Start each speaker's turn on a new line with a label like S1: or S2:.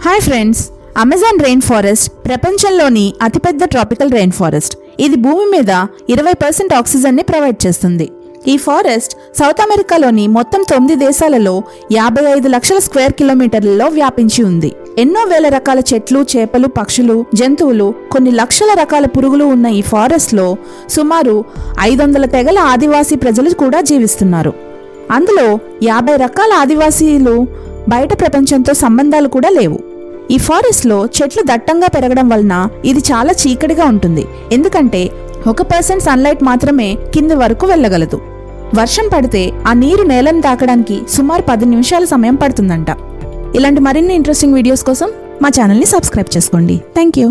S1: Hi friends, Amazon rain forest ప్రపంచంలోని అతిపెద్ద tropical rain forest. ఇది భూమి మీద 20% ఆక్సిజన్ని ప్రొవైడ్ చేస్తుంది. ఈ ఫారెస్ట్ సౌత్ అమెరికాలోని మొత్తం 9 దేశాలలో 55 లక్షల స్క్వేర్ కిలోమీటర్లలో వ్యాపించి ఉంది. ఎన్నో వేల రకాల చెట్లు, చేపలు, పక్షులు, జంతువులు, కొన్ని లక్షల రకాల పురుగులు ఉన్న ఈ ఫారెస్ట్ లో సుమారు 500 తెగల ఆదివాసీ ప్రజలు కూడా జీవిస్తున్నారు. అందులో 50 రకాల ఆదివాసీలు బయట ప్రపంచంతో సంబంధాలు కూడా లేవు. ఈ ఫారెస్ట్ లో చెట్లు దట్టంగా పెరగడం వలన ఇది చాలా చీకటిగా ఉంటుంది. ఎందుకంటే 1% సన్లైట్ మాత్రమే కింది వరకు వెళ్ళగలదు. వర్షం పడితే ఆ నీరు నేలను తాకడానికి సుమారు 10 నిమిషాల సమయం పడుతుందంట. ఇలాంటి మరిన్ని ఇంట్రెస్టింగ్ వీడియోస్ కోసం మా ఛానల్ని సబ్స్క్రైబ్ చేసుకోండి. Thank you.